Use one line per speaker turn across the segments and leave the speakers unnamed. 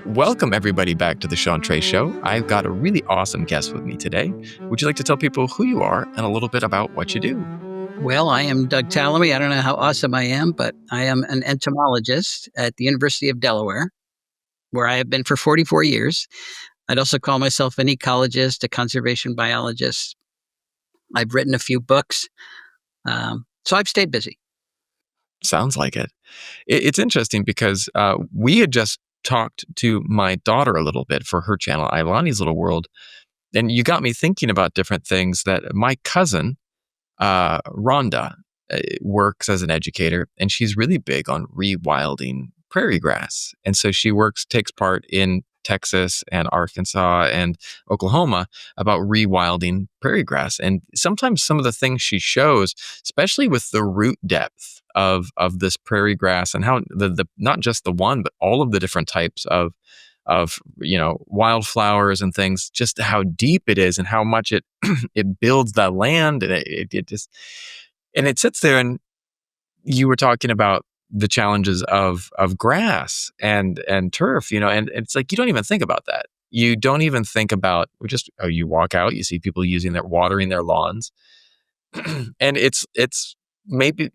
Welcome, everybody, back to the Sean Trey Show. I've got a really awesome guest with me today. Would you like to tell people who you are and a little bit about what you do?
Well, I am Doug Tallamy. I don't know how awesome I am, but I am an entomologist at the University of Delaware, where I have been for 44 years. I'd also call myself an ecologist, a conservation biologist. I've written a few books, so I've stayed busy.
Sounds like it. It's interesting because we had just talked to my daughter a little bit for her channel, Ilani's Little World. And you got me thinking about different things that my cousin, Rhonda, works as an educator, and she's really big on rewilding prairie grass. And so she takes part in Texas and Arkansas and Oklahoma about rewilding prairie grass. And sometimes some of the things she shows, especially with the root depth of this prairie grass and how the not just the one, but all of the different types of wildflowers and things, just how deep it is and how much it it builds that land, and it just, and it sits there. And you were talking about the challenges of grass and turf, and it's like you don't even think about that. You don't even think about you walk out, you see people watering their lawns, and it's maybe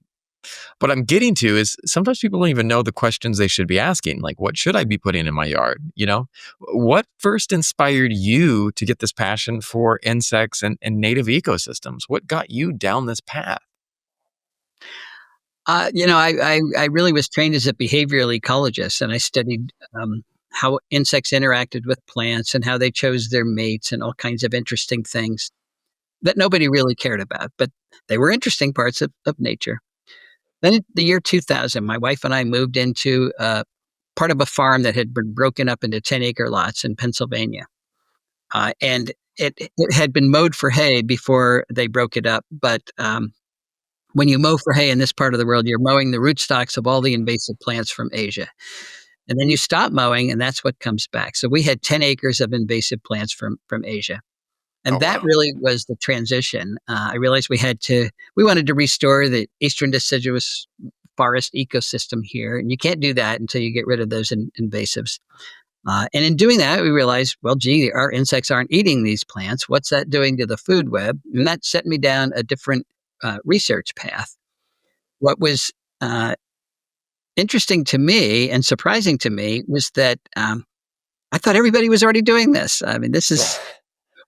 what I'm getting to is sometimes people don't even know the questions they should be asking. Like, what should I be putting in my yard? What first inspired you to get this passion for insects and native ecosystems? What got you down this path?
I really was trained as a behavioral ecologist, and I studied how insects interacted with plants and how they chose their mates and all kinds of interesting things that nobody really cared about, but they were interesting parts of nature. Then in the year 2000, my wife and I moved into part of a farm that had been broken up into 10-acre lots in Pennsylvania. And it had been mowed for hay before they broke it up. But when you mow for hay in this part of the world, you're mowing the rootstocks of all the invasive plants from Asia. And then you stop mowing, and that's what comes back. So we had 10 acres of invasive plants from Asia.
Oh,
And that
wow.
really was the transition. I realized we wanted to restore the eastern deciduous forest ecosystem here. And you can't do that until you get rid of those invasives. And in doing that, we realized, well, gee, our insects aren't eating these plants. What's that doing to the food web? And that set me down a different research path. What was interesting to me and surprising to me was that I thought everybody was already doing this. I mean,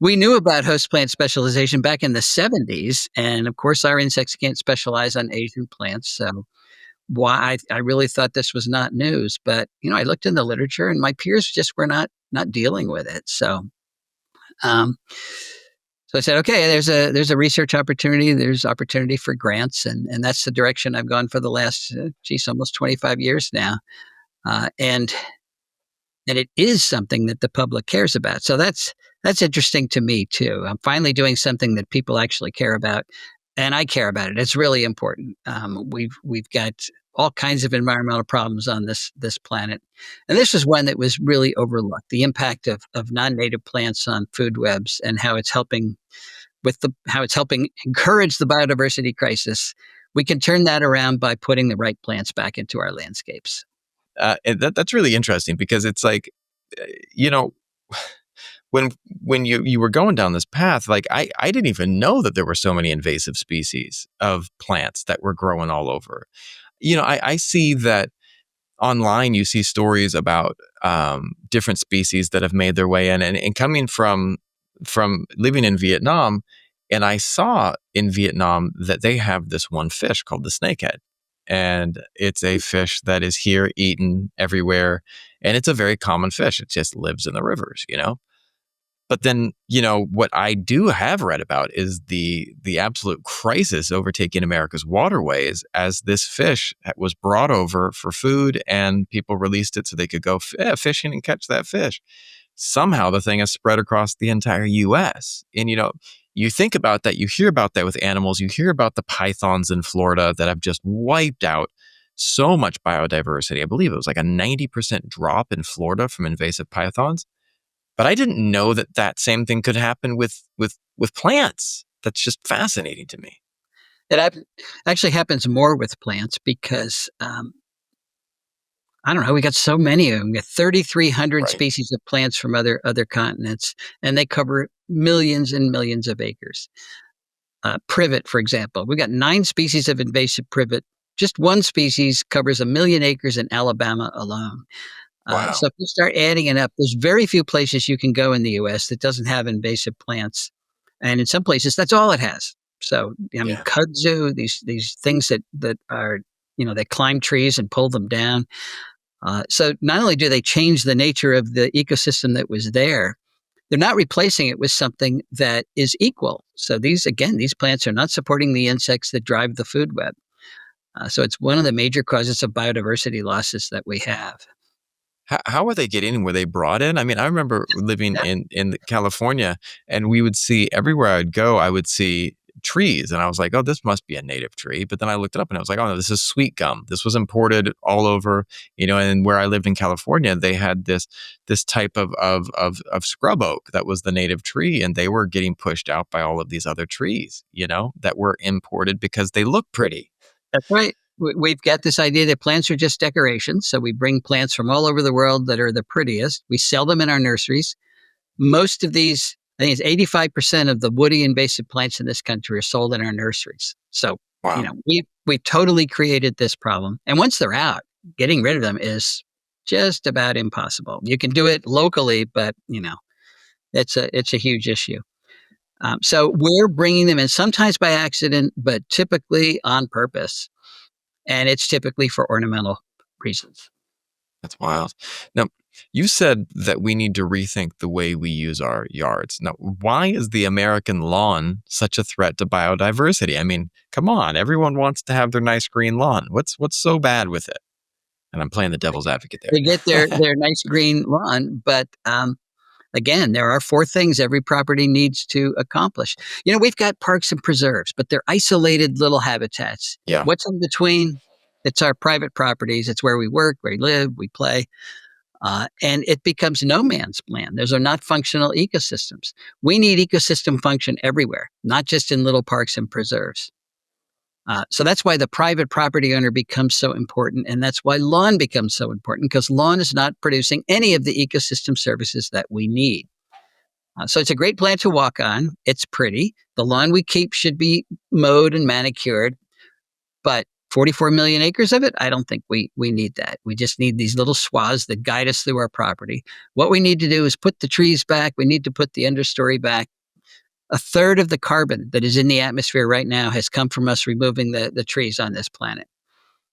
we knew about host plant specialization back in the 70s. And of course, our insects can't specialize on Asian plants. So I really thought this was not news. But, I looked in the literature and my peers just were not dealing with it. Um, so I said, okay, there's a research opportunity. There's opportunity for grants. And that's the direction I've gone for the last, almost 25 years now. And it is something that the public cares about. So that's interesting to me too. I'm finally doing something that people actually care about, and I care about it. It's really important. We've got all kinds of environmental problems on this planet, and this is one that was really overlooked. The impact of non-native plants on food webs and how it's helping encourage the biodiversity crisis. We can turn that around by putting the right plants back into our landscapes.
And that's really interesting because it's like, you know, when you were going down this path, like I didn't even know that there were so many invasive species of plants that were growing all over. I see that online. You see stories about different species that have made their way in, and coming from living in Vietnam, and I saw in Vietnam that they have this one fish called the snakehead. And it's a fish that is here eaten everywhere. And it's a very common fish. It just lives in the rivers. But then, what I do have read about is the absolute crisis overtaking America's waterways as this fish was brought over for food and people released it so they could go fishing and catch that fish. Somehow the thing has spread across the entire US. And, you think about that, you hear about that with animals, you hear about the pythons in Florida that have just wiped out so much biodiversity. I believe it was like a 90% drop in Florida from invasive pythons. But I didn't know that same thing could happen with plants. That's just fascinating to me.
It actually happens more with plants because I don't know. We got so many of them. We got 3,300
Right.
species of plants from other continents, and they cover millions and millions of acres. Privet, for example, we've got 9 species of invasive privet. Just one species covers 1 million acres in Alabama alone. So
Wow.
if you start adding it up, there's very few places you can go in the U.S. that doesn't have invasive plants, and in some places that's all it has. So I mean,
Yeah.
kudzu, these things that are they climb trees and pull them down. So not only do they change the nature of the ecosystem that was there, they're not replacing it with something that is equal. So these plants are not supporting the insects that drive the food web. So it's one of the major causes of biodiversity losses that we have.
How were they getting in? Were they brought in? I mean, I remember living
Yeah.
in California, and we would see everywhere I'd go, I would see trees, and I was like, "Oh, this must be a native tree." But then I looked it up, and I was like, "Oh no, this is sweet gum. This was imported all over." And where I lived in California, they had this type of scrub oak that was the native tree, and they were getting pushed out by all of these other trees, that were imported because they look pretty.
That's right. We've got this idea that plants are just decorations. So we bring plants from all over the world that are the prettiest. We sell them in our nurseries. Most of these, I think it's 85% of the woody invasive plants in this country are sold in our nurseries. So,
Wow,
we totally created this problem. And once they're out, getting rid of them is just about impossible. You can do it locally, but it's a huge issue. So we're bringing them in sometimes by accident, but typically on purpose. And it's typically for ornamental reasons.
that's wild. Now, you said that we need to rethink the way we use our yards. Now, why is the American lawn such a threat to biodiversity? I mean, come on, everyone wants to have their nice green lawn. What's so bad with it? And I'm playing the devil's advocate
They get their
there.
their nice green lawn, but again, there are 4 things every property needs to accomplish. We've got parks and preserves, but they're isolated little habitats.
Yeah,
What's in between? It's our private properties. It's where we work, where we live, we play. And it becomes no man's land. Those are not functional ecosystems. We need ecosystem function everywhere, not just in little parks and preserves. So that's why the private property owner becomes so important. And that's why lawn becomes so important, because lawn is not producing any of the ecosystem services that we need. So it's a great plant to walk on. It's pretty. The lawn we keep should be mowed and manicured, but 44 million acres of it, I don't think we need that. We just need these little swaths that guide us through our property. What we need to do is put the trees back. We need to put the understory back. A third of the carbon that is in the atmosphere right now has come from us removing the trees on this planet.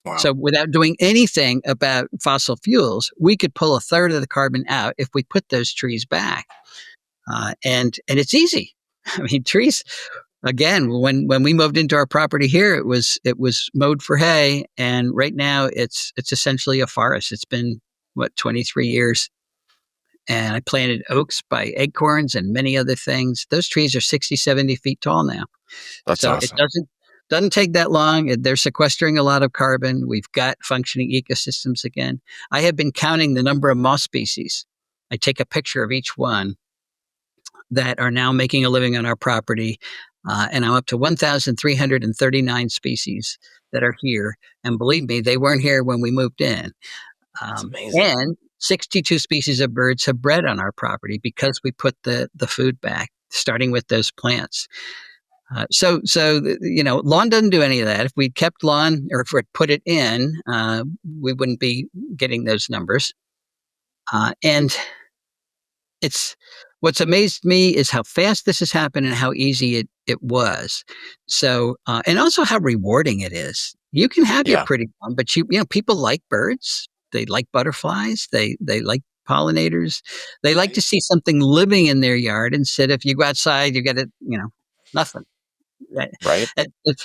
wow,
So without doing anything about fossil fuels, we could pull a third of the carbon out if we put those trees back. And it's easy. I mean, trees. Again, when we moved into our property here, it was mowed for hay, and right now it's essentially a forest. It's been 23 years, and I planted oaks by acorns and many other things. Those trees are 60, 70 feet tall now.
that's
So it
awesome.
doesn't take that long. They're sequestering a lot of carbon. We've got functioning ecosystems again. I have been counting the number of moss species. I take a picture of each one that are now making a living on our property. And I'm up to 1,339 species that are here. And believe me, they weren't here when we moved in.
That's amazing.
And 62 species of birds have bred on our property because we put the food back, starting with those plants. Lawn doesn't do any of that. If we'd kept lawn, or if we'd put it in, we wouldn't be getting those numbers. And it's what's amazed me is how fast this has happened and how easy it was. So, and also how rewarding it is. You can have your
Yeah,
pretty lawn, but people like birds. They like butterflies. They like pollinators. They like
right,
to see something living in their yard instead of you go outside, you get it, nothing. Right.
right.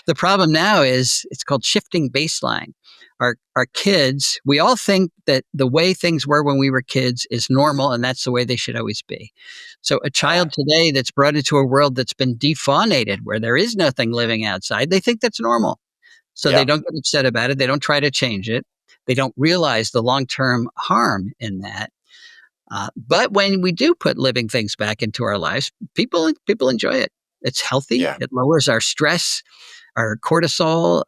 The problem now is it's called shifting baseline. Our kids, we all think that the way things were when we were kids is normal, and that's the way they should always be. So a
Yeah,
child today that's brought into a world that's been defaunated, where there is nothing living outside, they think that's normal. So they
yeah,
don't get upset about it. They don't try to change it. They don't realize the long term harm in that. But when we do put living things back into our lives, people enjoy it. It's healthy.
yeah.
It lowers our stress, our cortisol.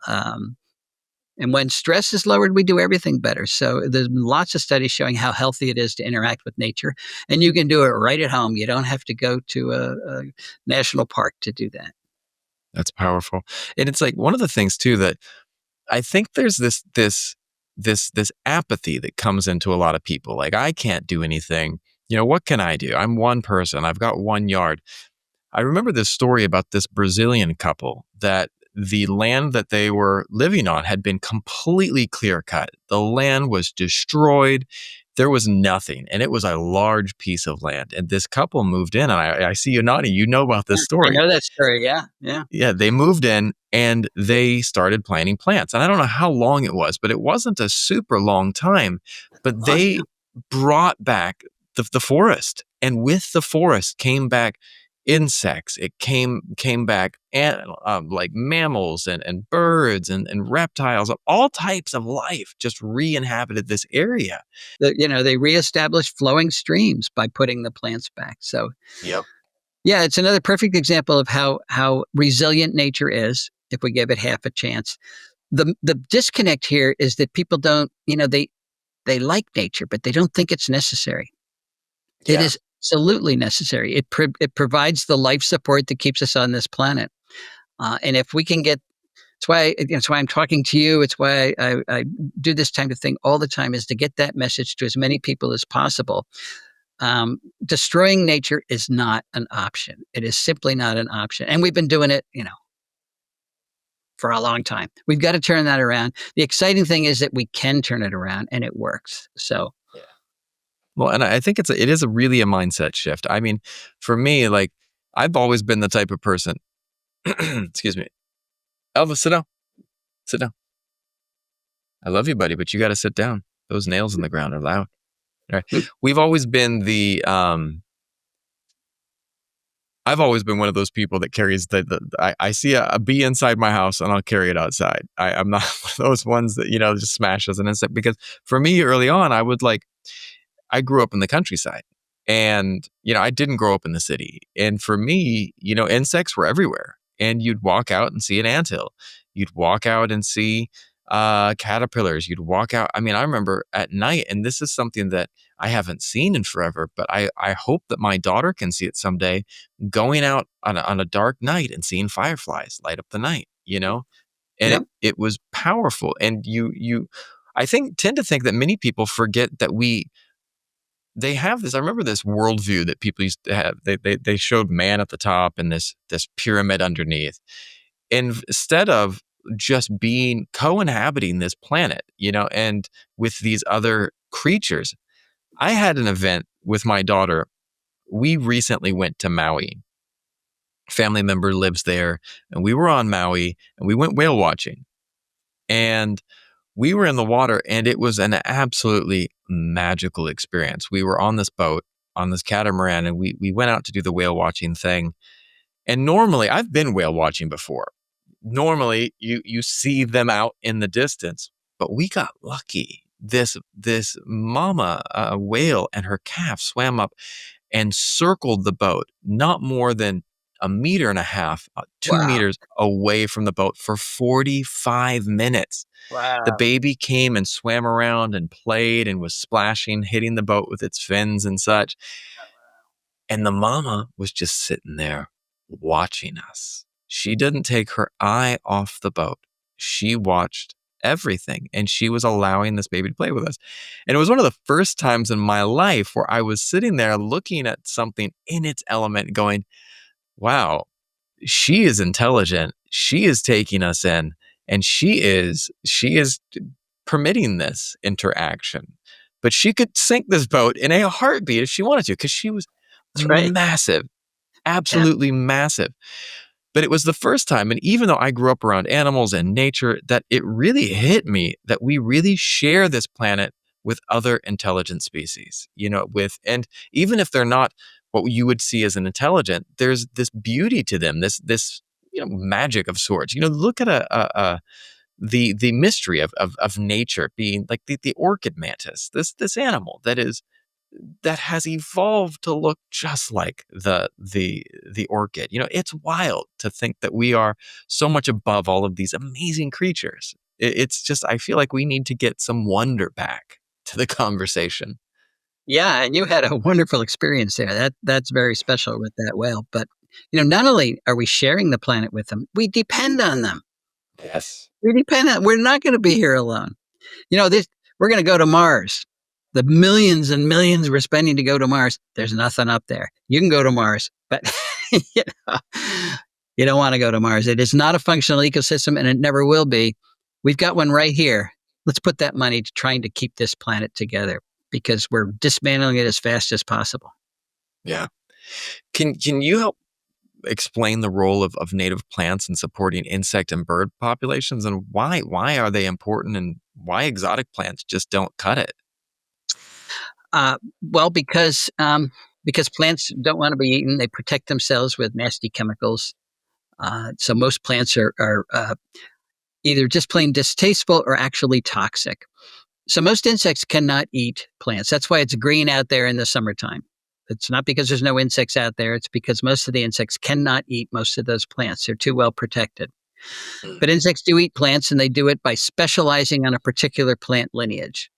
And when stress is lowered, we do everything better. So there's been lots of studies showing how healthy it is to interact with nature. And you can do it right at home. You don't have to go to a national park to do that.
That's powerful. And it's like one of the things too that I think there's this apathy that comes into a lot of people. Like, I can't do anything. What can I do? I'm one person. I've got 1 yard. I remember this story about this Brazilian couple that the land that they were living on had been completely clear cut. The land was destroyed. There was nothing, and it was a large piece of land. And this couple moved in, and I see you nodding. You know about this
I
story.
know that story. Yeah. Yeah.
Yeah, they moved in and they started planting plants. And I don't know how long it was, but it wasn't a super long time. But
Long
they brought back the forest. And with the forest came back insects. It came back like mammals and birds and reptiles, all types of life just re-inhabited this area.
They reestablished flowing streams by putting the plants back. So
Yep.
yeah, it's another perfect example of how resilient nature is if we give it half a chance. The disconnect here is that people don't, they like nature, but they don't think it's necessary. It
Yeah.
is absolutely necessary. It provides the life support that keeps us on this planet. And if we can get, it's why I'm talking to you. It's why I do this type of thing all the time, is to get that message to as many people as possible. Destroying nature is not an option. It is simply not an option. And we've been doing it, for a long time. We've got to turn that around. The exciting thing is that we can turn it around and it works. So
Yeah. Well, and I think it is really a mindset shift. I mean, for me, like, I've always been the type of person. Excuse me. Elvis, sit down. Sit down. I love you, buddy, but you got to sit down. Those nails in the ground are loud. All right. We've always been I've always been one of those people that carries I see a bee inside my house and I'll carry it outside. I'm not one of those ones that, just smashes an insect, because for me early on, I grew up in the countryside, and, I didn't grow up in the city. And for me, insects were everywhere, and you'd walk out and see an anthill. You'd walk out and see caterpillars. You'd walk out. I mean, I remember at night, and this is something that I haven't seen in forever, but I hope that my daughter can see it someday, going out on a dark night and seeing fireflies light up the night. And
yep.
it was powerful. And I tend to think that many people forget that they have this. I remember this worldview that people used to have. They showed man at the top and this pyramid underneath. And instead of just being co-inhabiting this planet, and with these other creatures, I had an event with my daughter. We recently went to Maui. Family member lives there, and we were on Maui and we went whale watching. And we were in the water, and it was an absolutely magical experience. We were on this boat, on this catamaran, and we went out to do the whale watching thing. And normally, I've been whale watching before. Normally, you see them out in the distance, but we got lucky. This mama whale and her calf swam up and circled the boat, not more than a meter and a half, 2 meters away from the boat for 45 minutes. The
Wow.
baby came and swam around and played and was splashing, hitting the boat with its fins and such. And the mama was just sitting there watching us. She didn't take her eye off the boat. She watched everything, and she was allowing this baby to play with us. And it was one of the first times in my life where I was sitting there looking at something in its element going, wow, she is intelligent. She is taking us in, and she is permitting this interaction. But she could sink this boat in a heartbeat if she wanted to, because she was
That's right.
massive,
Yeah.
absolutely massive. But it was the first time, and even though I grew up around animals and nature, that it really hit me that we really share this planet with other intelligent species, and even if they're not what you would see as an intelligent, there's this beauty to them, this magic of sorts. Look at the mystery of nature being like the orchid mantis, this animal that has evolved to look just like the orchid. It's wild to think that we are so much above all of these amazing creatures. It's just, I feel like we need to get some wonder back to the conversation.
Yeah, and you had a wonderful experience there. That's very special with that whale. But not only are we sharing the planet with them, we depend on them.
Yes.
We depend on. We're not going to be here alone. This we're going to go to Mars. The millions and millions we're spending to go to Mars. There's nothing up there. You can go to Mars, but you, know, you don't want to go to Mars. It is not a functional ecosystem, and it never will be. We've got one right here. Let's put that money to trying to keep this planet together because we're dismantling it as fast as possible.
Yeah. Can you help explain the role of native plants in supporting insect and bird populations, and why are they important, and why exotic plants just don't cut it?
Well, because plants don't want to be eaten, they protect themselves with nasty chemicals. So most plants are either just plain distasteful or actually toxic. So most insects cannot eat plants. That's why it's green out there in the summertime. It's not because there's no insects out there. It's because most of the insects cannot eat most of those plants. They're too well protected.
Mm.
But insects do eat plants, and they do it by specializing on a particular plant lineage.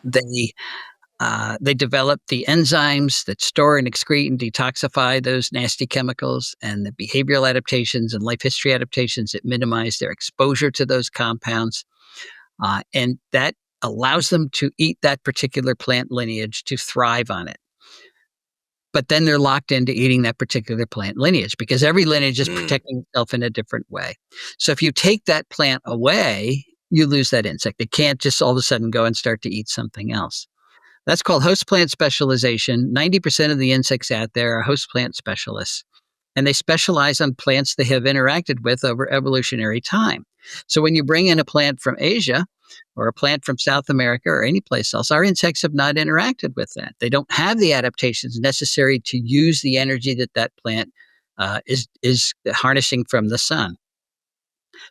They they develop the enzymes that store and excrete and detoxify those nasty chemicals, and the behavioral adaptations and life history adaptations that minimize their exposure to those compounds. And that allows them to eat that particular plant lineage to thrive on it. But then they're locked into eating that particular plant lineage because every lineage is
Mm.
protecting itself in a different way. So if you take that plant away, you lose that insect. It can't just all of a sudden go and start to eat something else. That's called host plant specialization. 90% of the insects out there are host plant specialists, and they specialize on plants they have interacted with over evolutionary time. So when you bring in a plant from Asia or a plant from South America or any place else, our insects have not interacted with that. They don't have the adaptations necessary to use the energy that that plant is harnessing from the sun.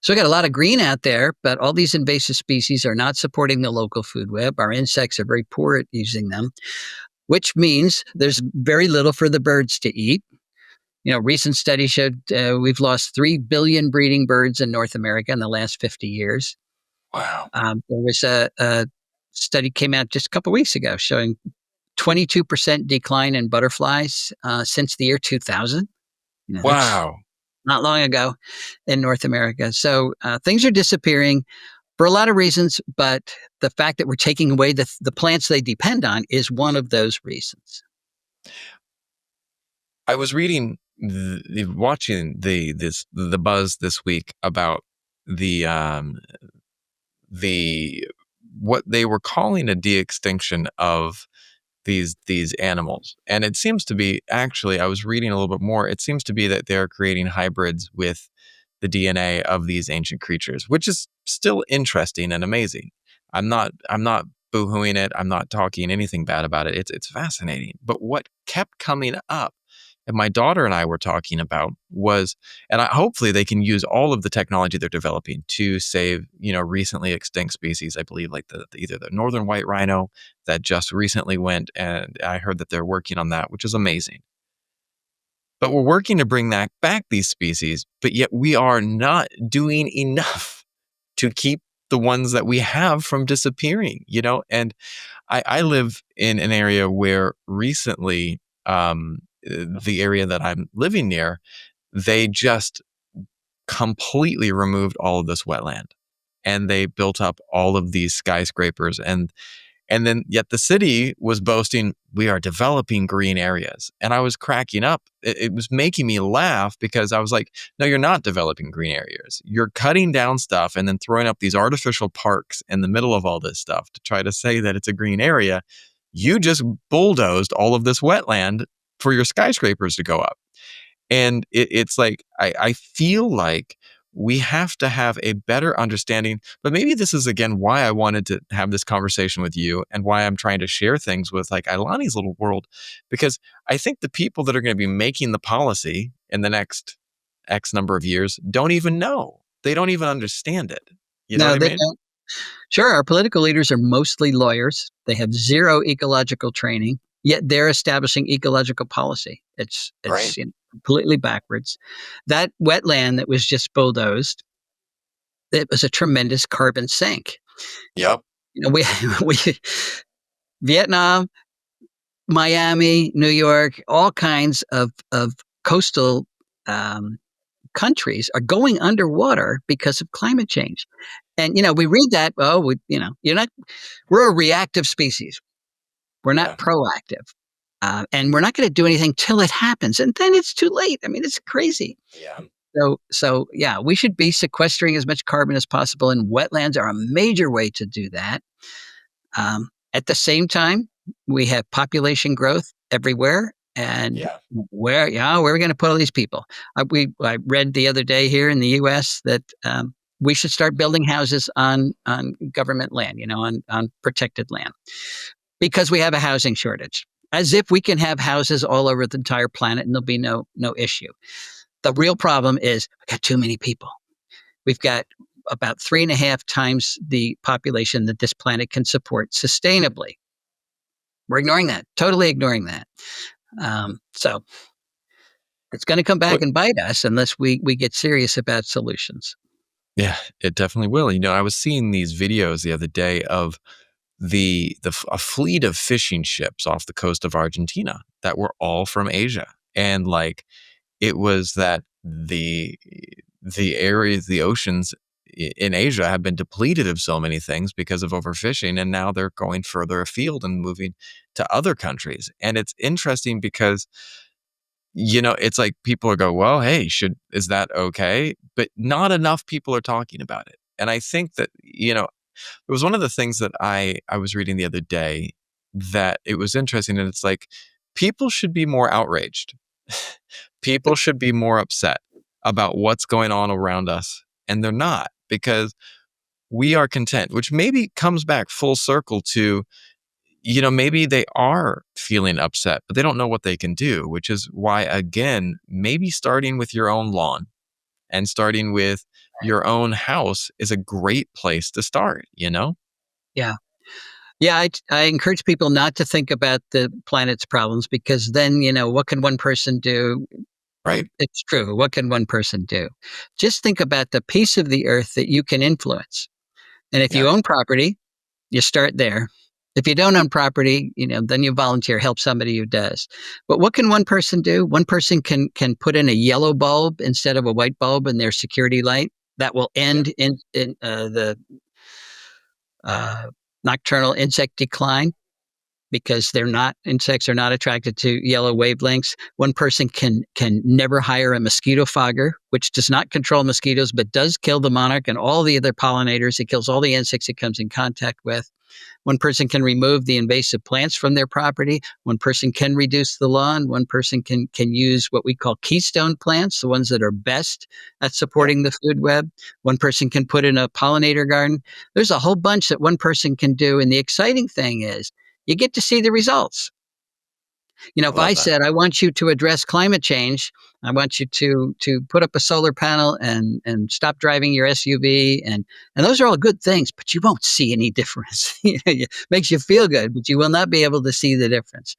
So we got a lot of green out there, but all these invasive species are not supporting the local food web. Our insects are very poor at using them, which means there's very little for the birds to eat. Recent studies showed we've lost 3 billion breeding birds in North America in the last 50 years.
Wow.
There was a study came out just a couple of weeks ago showing 22% decline in butterflies since the year 2000. That's
Wow.
not long ago in North America. So things are disappearing for a lot of reasons, but the fact that we're taking away the plants they depend on is one of those reasons.
I was reading, watching the buzz this week about the the what they were calling a de-extinction of these animals, and it seems to be, actually, I was reading a little bit more. It seems to be that they're creating hybrids with the DNA of these ancient creatures, which is still interesting and amazing. I'm not boohooing it. I'm not talking anything bad about it. It's fascinating. But what kept coming up, and my daughter and I were talking about, was, and hopefully they can use all of the technology they're developing to save, recently extinct species. I believe like either the northern white rhino that just recently went, and I heard that they're working on that, which is amazing. But we're working to bring back these species, but yet we are not doing enough to keep the ones that we have from disappearing. And I live in an area where recently, the area that I'm living near, they just completely removed all of this wetland, and they built up all of these skyscrapers, and then yet the city was boasting, we are developing green areas. And I was cracking up. It was making me laugh because I was like, no, you're not developing green areas. You're cutting down stuff and then throwing up these artificial parks in the middle of all this stuff to try to say that it's a green area. You just bulldozed all of this wetland for your skyscrapers to go up. And it's like, I feel like we have to have a better understanding. But maybe this is, again, why I wanted to have this conversation with you, and why I'm trying to share things with like Ailani's little world, because I think the people that are going to be making the policy in the next X number of years don't even know. They don't even understand it. You know what
No,
I
they
mean?
don't. Sure, our political leaders are mostly lawyers. They have zero ecological training, yet they're establishing ecological policy. It's
Right.
completely backwards. That wetland that was just bulldozed, it was a tremendous carbon sink.
Yep.
You know, we we Vietnam, Miami, New York, all kinds of coastal um, countries are going underwater because of climate change. And we read that. Oh, you're not. We're a reactive species. We're not
Yeah.
proactive, and we're not going to do anything till it happens, and then it's too late. I mean, it's crazy.
Yeah.
So yeah, we should be sequestering as much carbon as possible, and wetlands are a major way to do that. At the same time, we have population growth everywhere, and
Yeah.
where are we going to put all these people? I read the other day here in the U.S. that we should start building houses on government land, on protected land, because we have a housing shortage. As if we can have houses all over the entire planet and there'll be no issue. The real problem is we got too many people. We've got about 3.5 times the population that this planet can support sustainably. We're ignoring that, totally ignoring that. So it's going to come back
What?
and bite us unless we get serious about solutions.
Yeah, it definitely will. I was seeing these videos the other day of a fleet of fishing ships off the coast of Argentina that were all from Asia, and like it was that the areas, the oceans in Asia have been depleted of so many things because of overfishing, and now they're going further afield and moving to other countries. And it's interesting because it's like people are go, well, hey, is that okay? But not enough people are talking about it. And I think that, it was one of the things that I was reading the other day that it was interesting. And it's like, people should be more outraged. People should be more upset about what's going on around us. And they're not, because we are content, which maybe comes back full circle to maybe they are feeling upset, but they don't know what they can do, which is why, again, maybe starting with your own lawn and starting with your own house is a great place to start.
Yeah. Yeah, I encourage people not to think about the planet's problems, because then, what can one person do?
Right.
It's true. What can one person do? Just think about the piece of the earth that you can influence. And if you
Yeah.
own property, you start there. If you don't own property, then you volunteer, help somebody who does. But what can one person do? One person can put in a yellow bulb instead of a white bulb in their security light. That will
Yeah.
end in the uh, nocturnal insect decline, because insects are not attracted to yellow wavelengths. One person can never hire a mosquito fogger, which does not control mosquitoes but does kill the monarch and all the other pollinators. It kills all the insects it comes in contact with. One person can remove the invasive plants from their property. One person can reduce the lawn. One person can use what we call keystone plants, the ones that are best at
Yeah.
supporting the food web. One person can put in a pollinator garden. There's a whole bunch that one person can do. And the exciting thing is you get to see the results.
I
If I
love that.
said, I want you to address climate change, I want you to put up a solar panel and stop driving your SUV, and those are all good things, but you won't see any difference. It makes you feel good, but you will not be able to see the difference.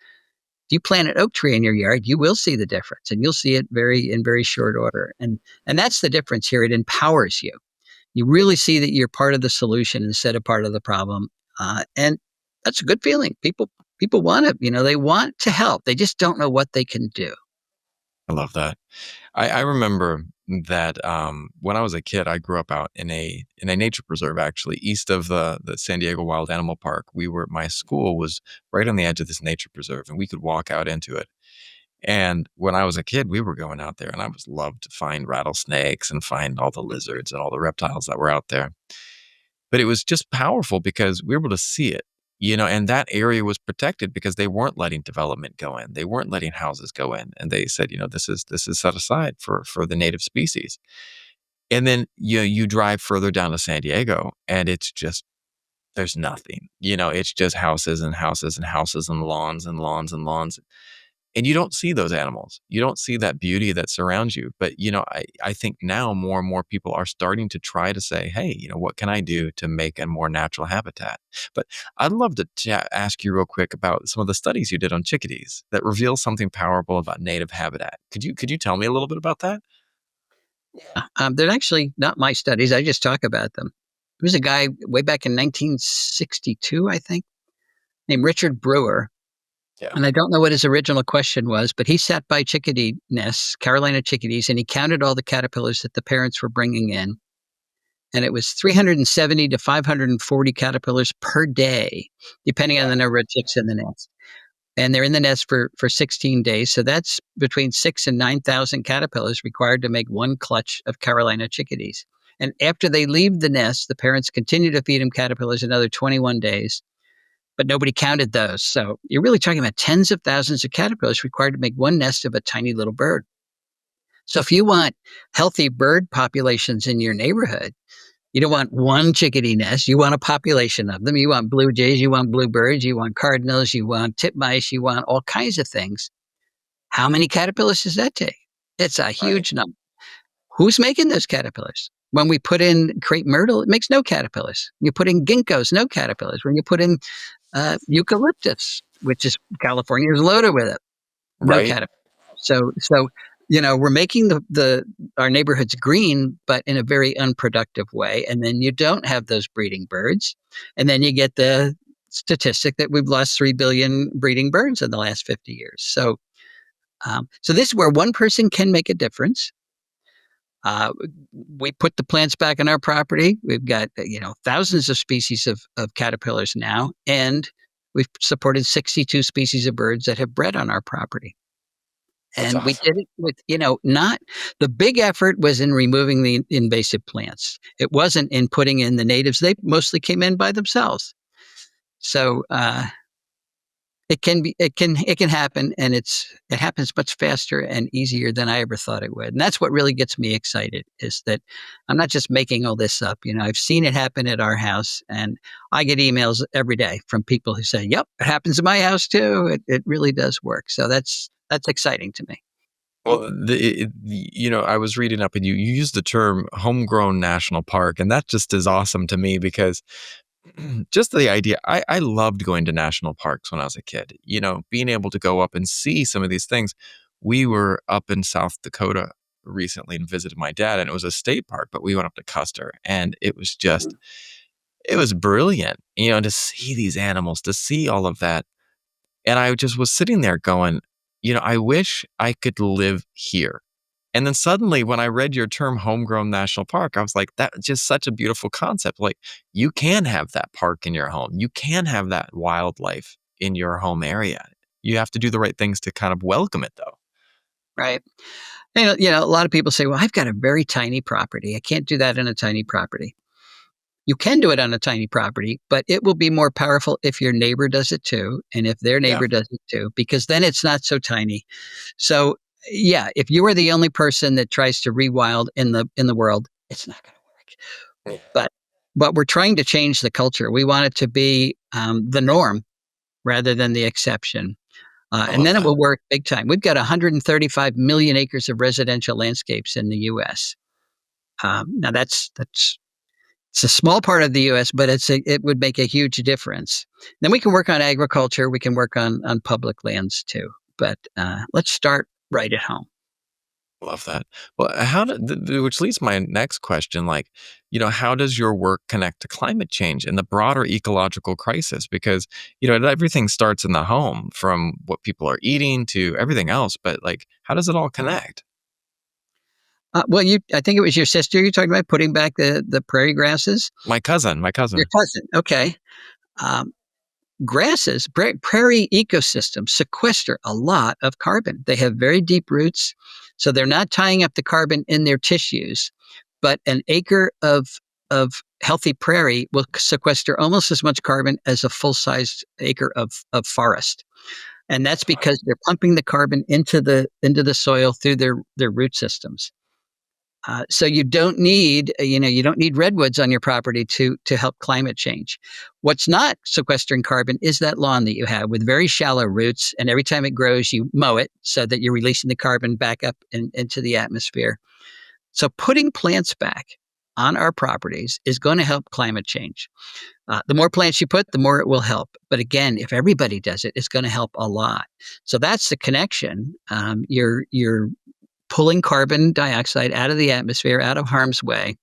If you plant an oak tree in your yard, you will see the difference, and you'll see it in very short order. And that's the difference here. It empowers you. You really see that you're part of the solution instead of part of the problem, and that's a good feeling. People want to, they want to help. They just don't know what they can do.
I love that. I remember that when I was a kid, I grew up out in a nature preserve, actually, east of the San Diego Wild Animal Park. My school was right on the edge of this nature preserve, and we could walk out into it. And when I was a kid, we were going out there, and I was loved to find rattlesnakes and find all the lizards and all the reptiles that were out there. But it was just powerful because we were able to see it, and that area was protected because they weren't letting development go in. They weren't letting houses go in. And they said, this is set aside for the native species. And then you drive further down to San Diego and it's just there's nothing. It's just houses and houses and houses and lawns and lawns and lawns. And you don't see those animals. You don't see that beauty that surrounds you. But, I think now more and more people are starting to try to say, hey, what can I do to make a more natural habitat? But I'd love to ask you real quick about some of the studies you did on chickadees that reveal something powerful about native habitat. Could you tell me a little bit about that?
Yeah. They're actually not my studies. I just talk about them. There was a guy way back in 1962, I think, named Richard Brewer.
Yeah.
And I don't know what his original question was, but he sat by chickadee nests, Carolina chickadees, and he counted all the caterpillars that the parents were bringing in. And it was 370 to 540 caterpillars per day, depending on
Wow.
the number of chicks in the nest. And they're in the nest for 16 days. So that's between 6 and 9,000 caterpillars required to make one clutch of Carolina chickadees. And after they leave the nest, the parents continue to feed them caterpillars another 21 days, but nobody counted those. So you're really talking about tens of thousands of caterpillars required to make one nest of a tiny little bird. So if you want healthy bird populations in your neighborhood, you don't want one chickadee nest. You want a population of them. You want blue jays, you want bluebirds, you want cardinals, you want titmice, you want all kinds of things. How many caterpillars does that take? It's a
Right.
huge number. Who's making those caterpillars? When we put in crepe myrtle, it makes no caterpillars. You put in ginkgos, no caterpillars. When you put in eucalyptus, which is California is loaded with it, no
Right.
caterpillars. So we're making the our neighborhoods green, but in a very unproductive way. And then you don't have those breeding birds, and then you get the statistic that we've lost 3 billion breeding birds in the last 50 years. So this is where one person can make a difference. Uh, we put the plants back on our property. We've got thousands of species of caterpillars now, and we've supported 62 species of birds that have bred on our property.
That's
And we
awesome.
did it with, not the big effort was in removing the invasive plants. It wasn't in putting in the natives. They mostly came in by themselves. So it can happen, and it happens much faster and easier than I ever thought it would. And that's what really gets me excited is that I'm not just making all this up. I've seen it happen at our house, and I get emails every day from people who say, "Yep, it happens in my house too. It really does work." So that's exciting to me.
Well, I was reading up and you used the term homegrown national park, and that just is awesome to me because just the idea, I loved going to national parks when I was a kid, being able to go up and see some of these things. We were up in South Dakota recently and visited my dad, and it was a state park, but we went up to Custer, and it was brilliant, to see these animals, to see all of that. And I just was sitting there going, I wish I could live here. And then suddenly, when I read your term homegrown national park, I was like, that's just such a beautiful concept. Like, you can have that park in your home. You can have that wildlife in your home area. You have to do the right things to kind of welcome it, though.
Right. And, a lot of people say, well, I've got a very tiny property. I can't do that in a tiny property. You can do it on a tiny property, but it will be more powerful if your neighbor does it too, and if their
Yeah.
neighbor does it too, because then it's not so tiny. So, yeah, if you are the only person that tries to rewild in the world, it's not going to work.
Yeah.
But we're trying to change the culture. We want it to be the norm rather than the exception.
I
And
love
then it
that.
will work big time. We've got 135 million acres of residential landscapes in the U.S. Now that's it's a small part of the U.S., but it would make a huge difference. Then we can work on agriculture. We can work on public lands too. But let's start right at home.
Love that. Well, which leads to my next question, like, how does your work connect to climate change and the broader ecological crisis? Because, everything starts in the home from what people are eating to everything else, but like, how does it all connect?
Well, I think it was your sister you're talking about putting back the prairie grasses.
My
Your
cousin.
cousin, okay. Um, Grasses, prairie ecosystems sequester a lot of carbon. They have very deep roots, so they're not tying up the carbon in their tissues. But an acre of healthy prairie will sequester almost as much carbon as a full-sized acre of forest. And that's because they're pumping the carbon into the soil through their root systems. So you don't need redwoods on your property to help climate change. What's not sequestering carbon is that lawn that you have with very shallow roots, and every time it grows, you mow it so that you're releasing the carbon back up into the atmosphere. So putting plants back on our properties is going to help climate change. The more plants you put, the more it will help. But again, if everybody does it, it's going to help a lot. So that's the connection. You're pulling carbon dioxide out of the atmosphere, out of harm's way,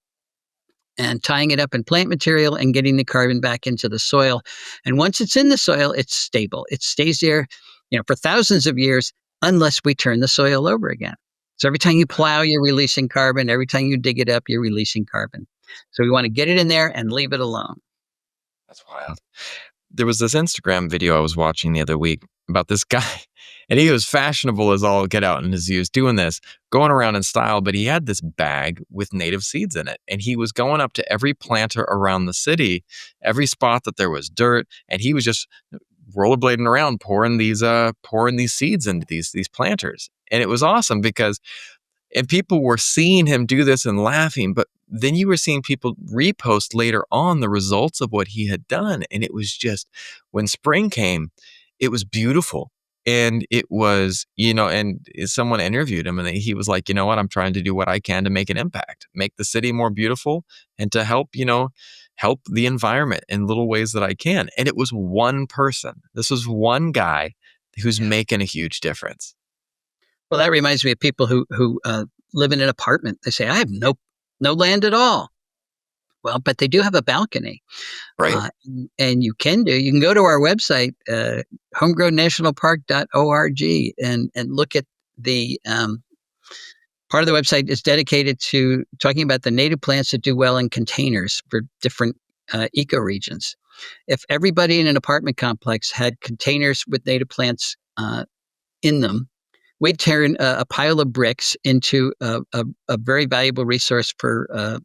and tying it up in plant material and getting the carbon back into the soil. And once it's in the soil, it's stable. It stays there, for thousands of years unless we turn the soil over again. So every time you plow, you're releasing carbon. Every time you dig it up, you're releasing carbon. So we want to get it in there and leave it alone.
That's wild. There was this Instagram video I was watching the other week about this guy, and he was fashionable as all get out in his youth, doing this, going around in style, but he had this bag with native seeds in it. And he was going up to every planter around the city, every spot that there was dirt, and he was just rollerblading around pouring these seeds into these planters. And it was awesome because and people were seeing him do this and laughing, but then you were seeing people repost later on the results of what he had done. And it was just, when spring came, it was beautiful. And it was, and someone interviewed him and he was like, you know what, I'm trying to do what I can to make an impact, make the city more beautiful and to help, help the environment in little ways that I can. And it was one person. This was one guy who's making a huge difference.
Well, that reminds me of people who live in an apartment. They say, "I have no land at all." Well, but they do have a balcony,
Right.
and you can go to our website, homegrownnationalpark.org, and look at the part of the website is dedicated to talking about the native plants that do well in containers for different ecoregions. If everybody in an apartment complex had containers with native plants in them, we'd turn a pile of bricks into a very valuable resource for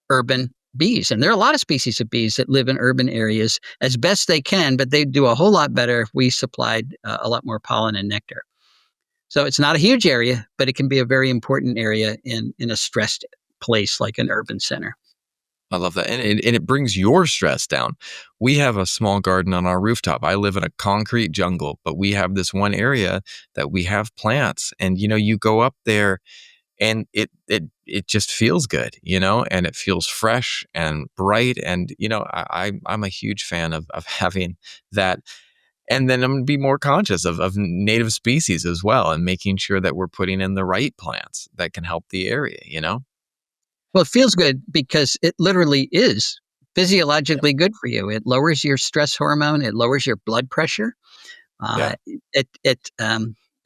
urban bees. And there are a lot of species of bees that live in urban areas as best they can, but they'd do a whole lot better if we supplied a lot more pollen and nectar. So it's not a huge area, but it can be a very important area in a stressed place like an urban center.
I love that. And it brings your stress down. We have a small garden on our rooftop. I live in a concrete jungle, but we have this one area that we have plants. And, you go up there and it just feels good, and it feels fresh and bright. And, I'm a huge fan of having that. And then I'm going to be more conscious of native species as well and making sure that we're putting in the right plants that can help the area.
Well, it feels good because it literally is physiologically good for you. It lowers your stress hormone. It lowers your blood pressure.
Yeah.
It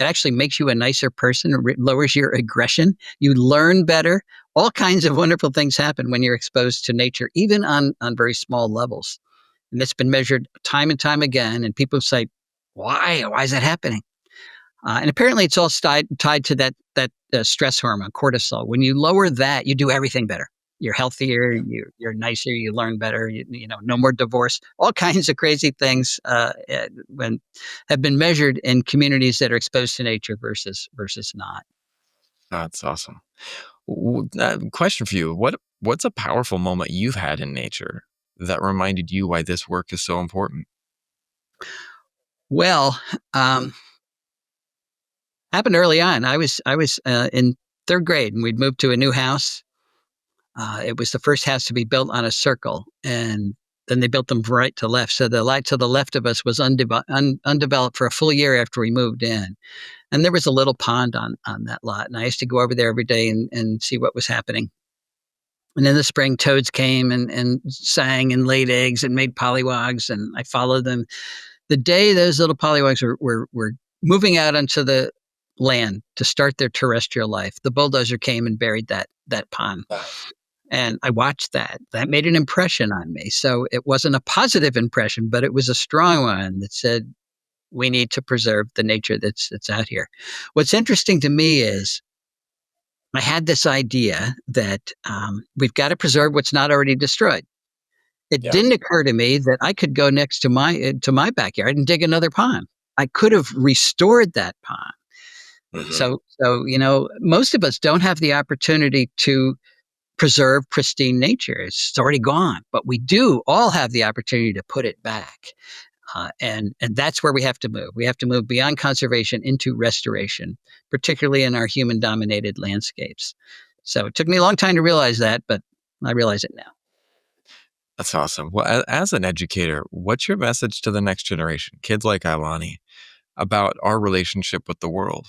actually makes you a nicer person. It lowers your aggression. You learn better. All kinds of wonderful things happen when you're exposed to nature, even on very small levels. And it's been measured time and time again. And people say, "Why? Why is that happening?" And apparently, it's all tied to that stress hormone, cortisol. When you lower that, you do everything better. You're healthier. You're nicer. You learn better. No more divorce. All kinds of crazy things when have been measured in communities that are exposed to nature versus not.
That's awesome. Question for you. What's a powerful moment you've had in nature that reminded you why this work is so important?
Well, happened early on. I was in third grade, and we'd moved to a new house. It was the first house to be built on a circle, and then they built them from right to left. So the lot to the left of us was undeveloped for a full year after we moved in. And there was a little pond on that lot. And I used to go over there every day and see what was happening. And in the spring, toads came and sang and laid eggs and made pollywogs. And I followed them. The day those little pollywogs were moving out onto the land to start their terrestrial life, the bulldozer came and buried that pond. And I watched that. That made an impression on me. So it wasn't a positive impression, but it was a strong one that said, we need to preserve the nature that's out here. What's interesting to me is I had this idea that we've got to preserve what's not already destroyed. It
Yeah.
didn't occur to me that I could go next to my backyard and dig another pond. I could have restored that pond.
Hmm.
So most of us don't have the opportunity to preserve pristine nature. It's already gone, but we do all have the opportunity to put it back. And that's where we have to move. We have to move beyond conservation into restoration, particularly in our human-dominated landscapes. So it took me a long time to realize that, but I realize it now.
That's awesome. Well, as an educator, what's your message to the next generation, kids like Ilani, about our relationship with the world?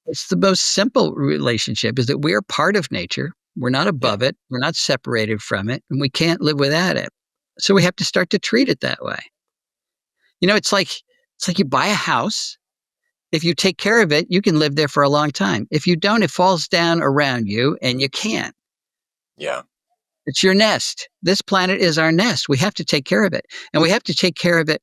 It's the most simple relationship is that we are part of nature. We're not
Yeah.
above it. We're not separated from it, and we can't live without it. So we have to start to treat it that way. It's like you buy a house. If you take care of it, you can live there for a long time. If you don't, it falls down around you and you can't.
Yeah.
It's your nest. This planet is our nest. We have to take care of it. And we have to take care of it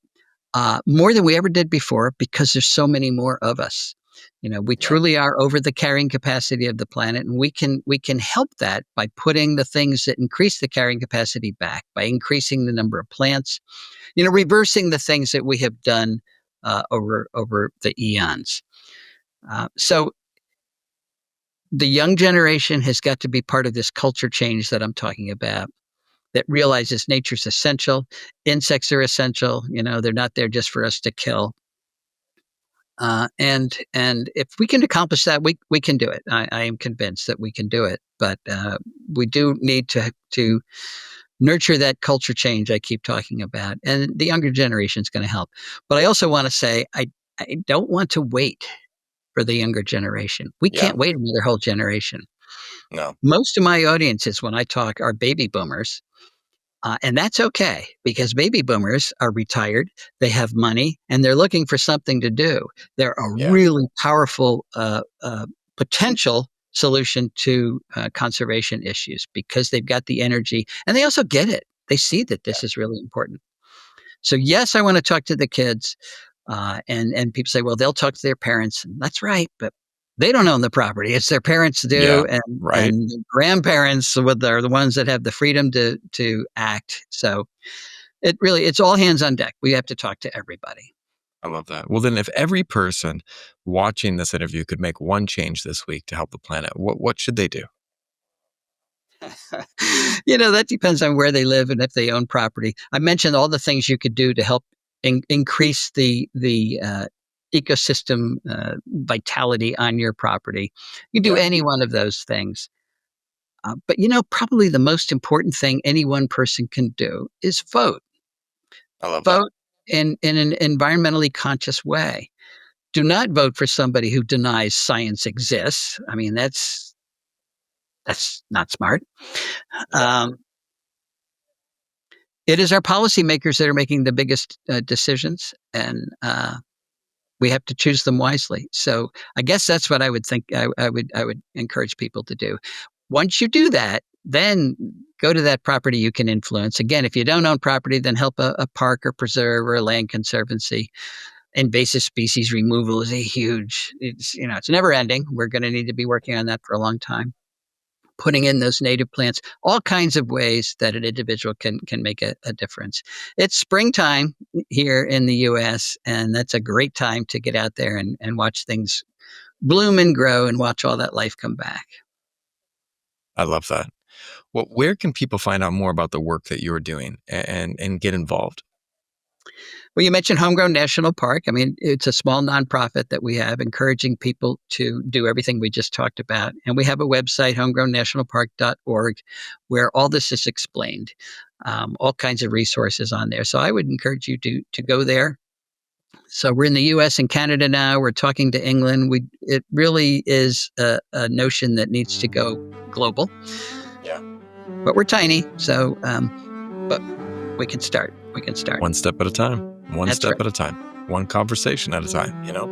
more than we ever did before because there's so many more of us. We
Yeah.
truly are over the carrying capacity of the planet, and we can help that by putting the things that increase the carrying capacity back, by increasing the number of plants, reversing the things that we have done over the eons. So the young generation has got to be part of this culture change that I'm talking about. That realizes nature's essential, insects are essential. They're not there just for us to kill. And if we can accomplish that, we can do it. I am convinced that we can do it. But we do need to nurture that culture change I keep talking about, and the younger generation is going to help. But I also want to say I don't want to wait for the younger generation. We
Yeah.
can't wait another whole generation.
No.
Most of my audiences, when I talk, are baby boomers. And that's okay because baby boomers are retired, they have money, and they're looking for something to do. They're a
Yeah.
really powerful potential solution to conservation issues because they've got the energy and they also get it. They see that
Yeah.
this is really important. So, yes, I want to talk to the kids. And people say, well, they'll talk to their parents. And that's right, but they don't own the property. It's their parents
Yeah.
do, and
Right.
and the grandparents are the ones that have the freedom to act. So it's all hands on deck. We have to talk to everybody.
I love that. Well, then, if every person watching this interview could make one change this week to help the planet, what should they do?
That depends on where they live and if they own property. I mentioned all the things you could do to help increase the ecosystem vitality on your property. You can do
Yeah.
any one of those things. But probably the most important thing any one person can do is vote.
I love that.
Vote in an environmentally conscious way. Do not vote for somebody who denies science exists. I mean, that's not smart.
Yeah.
Um, it is our policymakers that are making the biggest decisions, and we have to choose them wisely. So I guess that's what I would think. I would encourage people to do. Once you do that, then go to that property you can influence. Again, if you don't own property, then help a park or preserve or a land conservancy. Invasive species removal is a huge. It's never ending. We're going to need to be working on that for a long time. Putting in those native plants, all kinds of ways that an individual can make a difference. It's springtime here in the U.S., and that's a great time to get out there and watch things bloom and grow and watch all that life come back.
I love that. Well, where can people find out more about the work that you're doing and get involved?
Well, you mentioned Homegrown National Park. I mean, it's a small nonprofit that we have encouraging people to do everything we just talked about. And we have a website, homegrownnationalpark.org, where all this is explained, all kinds of resources on there. So I would encourage you to go there. So we're in the U.S. and Canada now. We're talking to England. It really is a notion that needs to go global,
Yeah.
but we're tiny. So, but we can start. We can start.
One step at a time. One
That's
step
right.
at a time. One conversation at a time, you know?